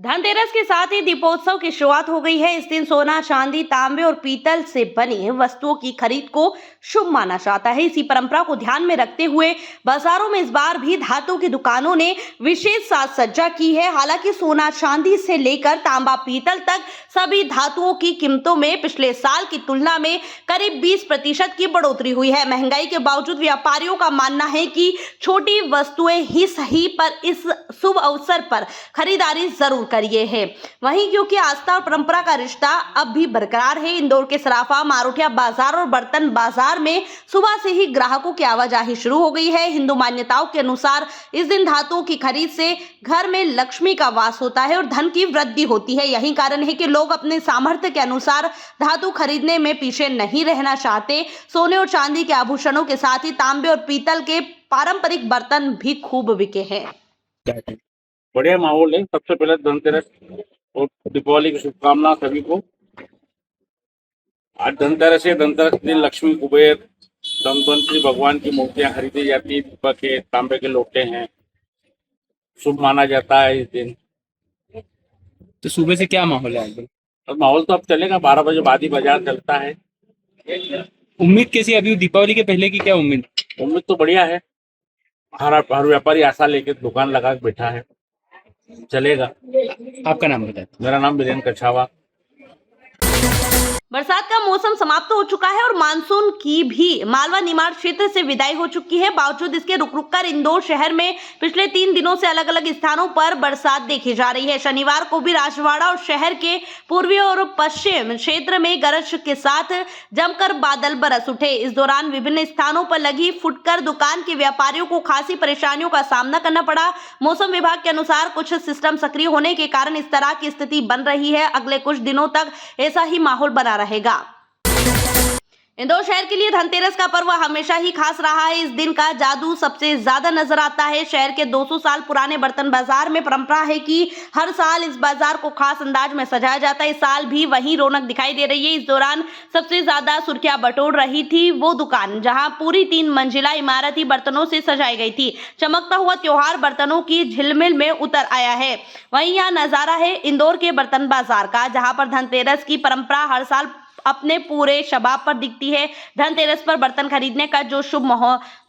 धनतेरस के साथ ही दीपोत्सव की शुरुआत हो गई है। इस दिन सोना, चांदी, तांबे और पीतल से बनी वस्तुओं की खरीद को शुभ माना जाता है। इसी परंपरा को ध्यान में रखते हुए बाजारों में इस बार भी धातु की दुकानों ने विशेष साज सज्जा की है। हालांकि सोना, चांदी से लेकर तांबा, पीतल तक सभी धातुओं की कीमतों में पिछले साल की तुलना में करीब 20% की बढ़ोतरी हुई है। महंगाई के बावजूद व्यापारियों का मानना है कि छोटी वस्तुएं ही सही पर इस शुभ अवसर पर खरीदारी जरूर करिए है। वहीं क्योंकि आस्था और परंपरा का रिश्ता अब भी बरकरार है, इंदौर के सराफा, मारोठिया बाजार और बर्तन बाजार में सुबह से ही ग्राहकों की आवाजाही शुरू हो गई है। हिंदू मान्यताओं के अनुसार इस दिन धातुओं की खरीद से घर में लक्ष्मी का वास होता है और धन की वृद्धि होती है। यही कारण है कि लोग अपने सामर्थ्य के अनुसार धातु खरीदने में पीछे नहीं रहना चाहते। सोने और चांदी के आभूषणों के साथ ही तांबे और पीतल के पारंपरिक बर्तन भी खूब बिके हैं। बढ़िया माहौल है। सबसे पहले धनतेरस और दीपावली की शुभकामना सभी को। आज धनतेरस है। धनतेरस के दिन लक्ष्मी, कुबेर, धनवंतरी भगवान की मूर्तियां खरीदी जाती है। दीपक है, तांबे के लोटे हैं, शुभ माना जाता है इस दिन। तो सुबह से क्या माहौल है आगे? और माहौल तो अब चलेगा, 12 बजे बाद ही बाजार चलता है। उम्मीद कैसी है अभी दीपावली के पहले की, क्या उम्मीद? उम्मीद तो बढ़िया है। हर व्यापारी आशा लेके दुकान लगा के बैठा है, चलेगा। आपका नाम बताएं। मेरा नाम वीरेंद्र कछावा। बरसात का मौसम समाप्त हो चुका है और मानसून की भी मालवा निमाड़ क्षेत्र से विदाई हो चुकी है। बावजूद इसके रुक रुक कर इंदौर शहर में पिछले 3 दिनों से अलग अलग स्थानों पर बरसात देखी जा रही है। शनिवार को भी राजवाड़ा और शहर के पूर्वी और पश्चिम क्षेत्र में गरज के साथ जमकर बादल बरस उठे। इस दौरान विभिन्न स्थानों पर लगी फुटकर दुकान के व्यापारियों को खासी परेशानियों का सामना करना पड़ा। मौसम विभाग के अनुसार कुछ सिस्टम सक्रिय होने के कारण इस तरह की स्थिति बन रही है। अगले कुछ दिनों तक ऐसा ही माहौल बना रहेगा। इंदौर शहर के लिए धनतेरस का पर्व हमेशा ही खास रहा है। इस दिन का जादू सबसे ज्यादा नजर आता है। शहर के 200 साल पुराने बर्तन बाजार में परंपरा है कि हर साल इस बाजार को खास अंदाज में सजाया जाता है। इस साल भी वही रौनक दिखाई दे रही है। इस दौरान सबसे ज्यादा सुर्खियां बटोर रही थी वो दुकान जहां पूरी 3 मंजिला इमारत ही बर्तनों से सजाई गई थी। चमकता हुआ त्योहार बर्तनों की झिलमिल में उतर आया है। वहीं यह नजारा है इंदौर के बर्तन बाजार का, जहां पर धनतेरस की परंपरा हर साल अपने पूरे शबाब पर दिखती है। धनतेरस पर बर्तन खरीदने का जो शुभ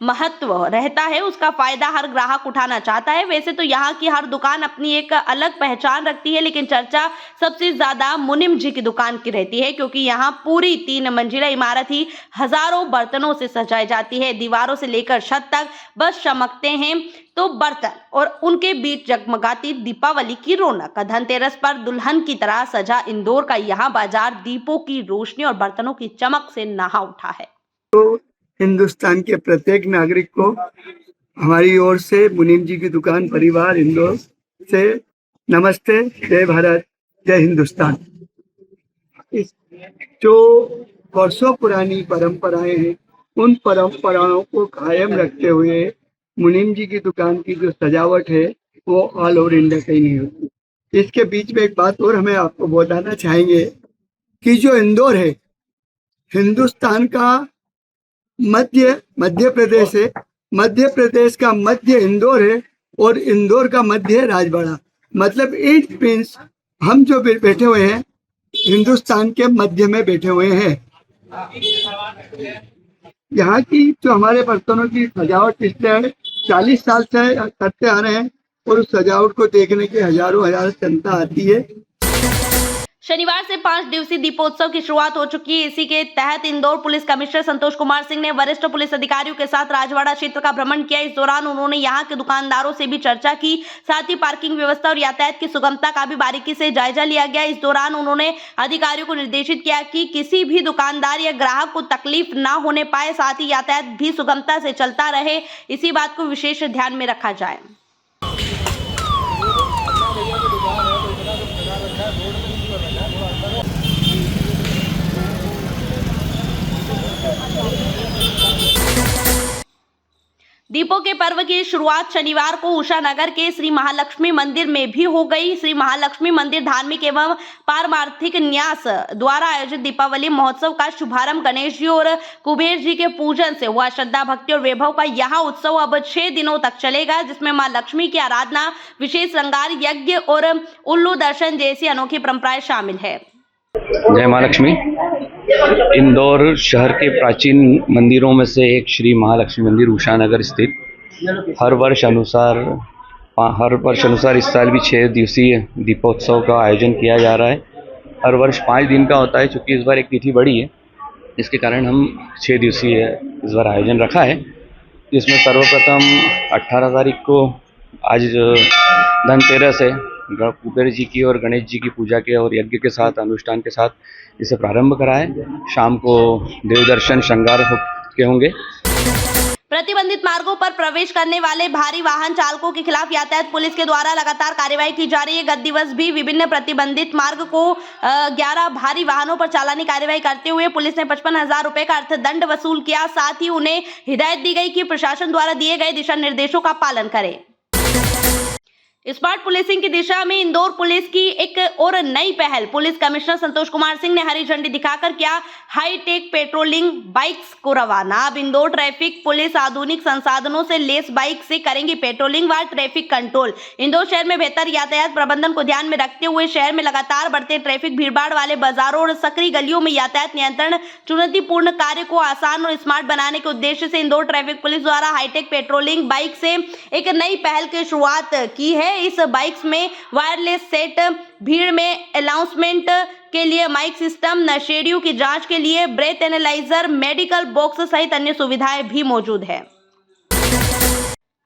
महत्व रहता है उसका फायदा हर ग्राहक उठाना चाहता है। वैसे तो यहाँ की हर दुकान अपनी एक अलग पहचान रखती है, लेकिन चर्चा सबसे ज्यादा मुनिम जी की दुकान की रहती है, क्योंकि यहाँ पूरी 3 मंजिला इमारत ही हजारों बर्तनों से सजाई जाती है। दीवारों से लेकर छत तक बस चमकते हैं तो बर्तन और उनके बीच जगमगाती दीपावली की रौनक। धनतेरस पर दुल्हन की तरह सजा इंदौर का यहां बाजार दीपों की रोशनी और बर्तनों की चमक से नहा उठा है। तो हिंदुस्तान के प्रत्येक नागरिक को हमारी ओर से मुनीम जी की दुकान परिवार इंदौर से नमस्ते, जय भारत, जय हिंदुस्तान। इस जो वर्षों पुरानी परंपराएं हैं उन परंपराओं को कायम रखते हुए मुनीम जी की दुकान की जो सजावट है वो ऑल ओवर इंडिया कहीं नहीं होती। इसके बीच में एक बात और हमें आपको बताना चाहेंगे कि जो इंदौर है हिंदुस्तान का मध्य प्रदेश है। मध्य प्रदेश का मध्य इंदौर है और इंदौर का मध्य राजवाड़ा। मतलब इट मीन्स हम जो बैठे हुए हैं हिंदुस्तान के मध्य में बैठे हुए हैं। यहाँ की जो हमारे बर्तनों की सजावट पिछले 40 साल से करते आ रहे हैं और उस सजावट को देखने के हजारों जनता आती है। शनिवार से 5 दिवसीय दीपोत्सव की शुरुआत हो चुकी है। इसी के तहत इंदौर पुलिस कमिश्नर संतोष कुमार सिंह ने वरिष्ठ पुलिस अधिकारियों के साथ राजवाड़ा क्षेत्र का भ्रमण किया। इस दौरान उन्होंने यहां के दुकानदारों से भी चर्चा की, साथ ही पार्किंग व्यवस्था और यातायात की सुगमता का भी बारीकी से जायजा लिया गया। इस दौरान उन्होंने अधिकारियों को निर्देशित किया कि किसी भी दुकानदार या ग्राहक को तकलीफ न होने पाए, साथ ही यातायात भी सुगमता से चलता रहे, इसी बात को विशेष ध्यान में रखा जाए। दीपों के पर्व की शुरुआत शनिवार को उषा नगर के श्री महालक्ष्मी मंदिर में भी हो गई। श्री महालक्ष्मी मंदिर धार्मिक एवं पारमार्थिक न्यास द्वारा आयोजित दीपावली महोत्सव का शुभारंभ गणेश जी और कुबेर जी के पूजन से हुआ। श्रद्धा, भक्ति और वैभव का यह उत्सव अब 6 दिनों तक चलेगा, जिसमें मां लक्ष्मी की आराधना, विशेष श्रृंगार यज्ञ और उल्लू दर्शन जैसी अनोखी परंपराएं शामिल है। जय मां लक्ष्मी। इंदौर शहर के प्राचीन मंदिरों में से एक श्री महालक्ष्मी मंदिर उषा नगर स्थित हर वर्ष अनुसार इस साल भी 6 दिवसीय दीपोत्सव का आयोजन किया जा रहा है। हर वर्ष 5 दिन का होता है, चूँकि इस बार एक तिथि बढ़ी है, इसके कारण हम 6 दिवसीय इस बार आयोजन रखा है। इसमें सर्वप्रथम 18 तारीख को आज धनतेरस है, कुबेर जी की और गणेश जी की पूजा के और यज्ञ के साथ, अनुष्ठान के साथ इसे प्रारंभ करा है। शाम को देव दर्शन श्रृंगार के होंगे। प्रतिबंधित मार्गों पर प्रवेश करने वाले भारी वाहन चालकों के खिलाफ यातायात पुलिस के द्वारा लगातार कार्रवाई की जा रही है। गत दिवस भी विभिन्न प्रतिबंधित मार्ग को 11 भारी वाहनों पर चालानी कार्रवाई करते हुए पुलिस ने 55,000 रुपए का अर्थदंड वसूल किया। साथ ही उन्हें हिदायत दी गई कि प्रशासन द्वारा दिए गए दिशा निर्देशों का पालन करें। स्मार्ट पुलिसिंग की दिशा में इंदौर पुलिस की एक और नई पहल। पुलिस कमिश्नर संतोष कुमार सिंह ने हरी झंडी दिखाकर किया हाईटेक पेट्रोलिंग बाइक्स को रवाना। अब इंदौर ट्रैफिक पुलिस आधुनिक संसाधनों से लेस बाइक से करेंगी पेट्रोलिंग व ट्रैफिक कंट्रोल। इंदौर शहर में बेहतर यातायात प्रबंधन को ध्यान में रखते हुए शहर में लगातार बढ़ते ट्रैफिक, भीड़भाड़ वाले बाजारों और सकरी गलियों में यातायात नियंत्रण चुनौतीपूर्ण कार्य को आसान और स्मार्ट बनाने के उद्देश्य से इंदौर ट्रैफिक पुलिस द्वारा हाईटेक पेट्रोलिंग बाइक से एक नई पहल की शुरुआत की है। इस बाइक्स में वायरलेस सेट, भीड़ में अनाउंसमेंट के लिए माइक सिस्टम, नशेड़ियों की जांच के लिए ब्रेथ एनालाइजर, मेडिकल बॉक्स सहित अन्य सुविधाएं भी मौजूद है।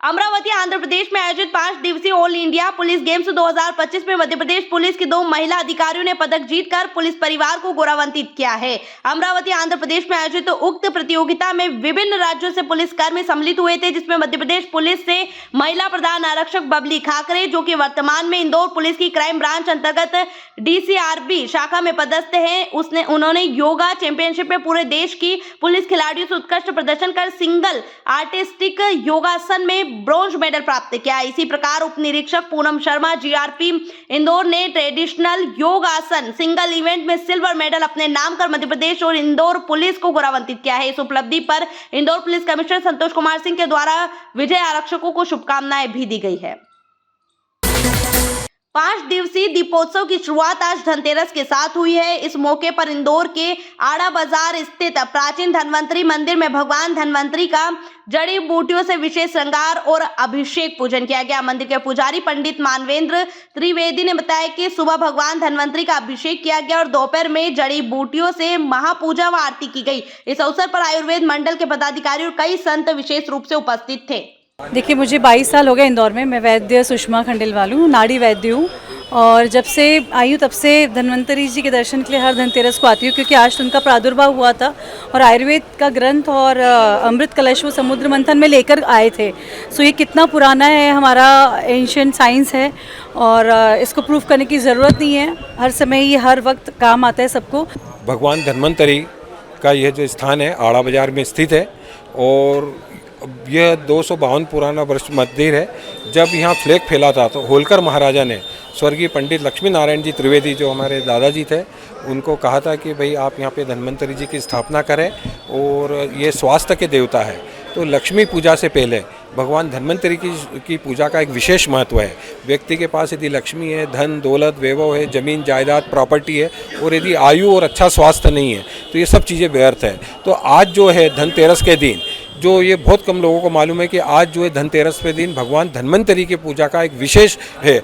अमरावती आंध्र प्रदेश में आयोजित 5 दिवसीय ऑल इंडिया पुलिस गेम्स 2025 में मध्य प्रदेश पुलिस की 2 महिला अधिकारियों ने पदक जीतकर पुलिस परिवार को गौरवान्वित किया है। अमरावती आंध्र प्रदेश में आयोजित उक्त प्रतियोगिता में विभिन्न राज्यों से पुलिसकर्मी सम्मिलित हुए थे, जिसमें मध्य प्रदेश पुलिस से महिला प्रधान आरक्षक बबली खाकरे, जो कि वर्तमान में इंदौर पुलिस की क्राइम ब्रांच अंतर्गत DCRB शाखा में पदस्थ हैं। उन्होंने योगा चैंपियनशिप में पूरे देश की पुलिस खिलाड़ियों से उत्कृष्ट प्रदर्शन कर सिंगल आर्टिस्टिक योगासन में ब्रॉन्ज मेडल प्राप्त किया। इसी प्रकार उप निरीक्षक पूनम शर्मा GRP इंदौर ने ट्रेडिशनल योग आसन सिंगल इवेंट में सिल्वर मेडल अपने नाम कर मध्य प्रदेश और इंदौर पुलिस को गौरवान्वित किया है। इस उपलब्धि पर इंदौर पुलिस कमिश्नर संतोष कुमार सिंह के द्वारा विजय आरक्षकों को शुभकामनाएं भी दी गई है। 5 दिवसीय दीपोत्सव की शुरुआत आज धनतेरस के साथ हुई है। इस मौके पर इंदौर के आड़ा बाजार स्थित प्राचीन धन्वंतरी मंदिर में भगवान धन्वंतरी का जड़ी बूटियों से विशेष श्रृंगार और अभिषेक पूजन किया गया। मंदिर के पुजारी पंडित मानवेंद्र त्रिवेदी ने बताया कि सुबह भगवान धन्वंतरी का अभिषेक किया गया और दोपहर में जड़ी बूटियों से महापूजा व आरती की गई। इस अवसर पर आयुर्वेद मंडल के पदाधिकारी और कई संत विशेष रूप से उपस्थित थे। देखिए, मुझे 22 साल हो गए इंदौर में। मैं वैद्य सुषमा खंडेलवाल हूँ, नाड़ी वैद्य हूँ, और जब से आई हूँ तब से धन्वंतरी जी के दर्शन के लिए हर धनतेरस को आती हूँ, क्योंकि आज तो उनका प्रादुर्भाव हुआ था और आयुर्वेद का ग्रंथ और अमृत कलश वो समुद्र मंथन में लेकर आए थे। सो ये कितना पुराना है, हमारा एंशिएंट साइंस है और इसको प्रूव करने की ज़रूरत नहीं है। हर समय ये हर वक्त काम आता है सबको। भगवान धन्वंतरी का यह जो स्थान है आड़ा बाजार में स्थित है और यह 252 पुराना वर्ष मंदिर है। जब यहाँ फ्लैग फैला था तो होलकर महाराजा ने स्वर्गीय पंडित लक्ष्मी नारायण जी त्रिवेदी, जो हमारे दादाजी थे, उनको कहा था कि भाई आप यहाँ पे धन्वंतरी जी की स्थापना करें और ये स्वास्थ्य के देवता है। तो लक्ष्मी पूजा से पहले भगवान धन्वंतरी की पूजा का एक विशेष महत्व है। व्यक्ति के पास यदि लक्ष्मी है, धन दौलत वैभव है, ज़मीन जायदाद प्रॉपर्टी है और यदि आयु और अच्छा स्वास्थ्य नहीं है तो ये सब चीज़ें व्यर्थ है। तो आज जो है धनतेरस के दिन, जो ये बहुत कम लोगों को मालूम है कि आज जो है धनतेरस के दिन भगवान धन्वंतरी की पूजा का एक विशेष है।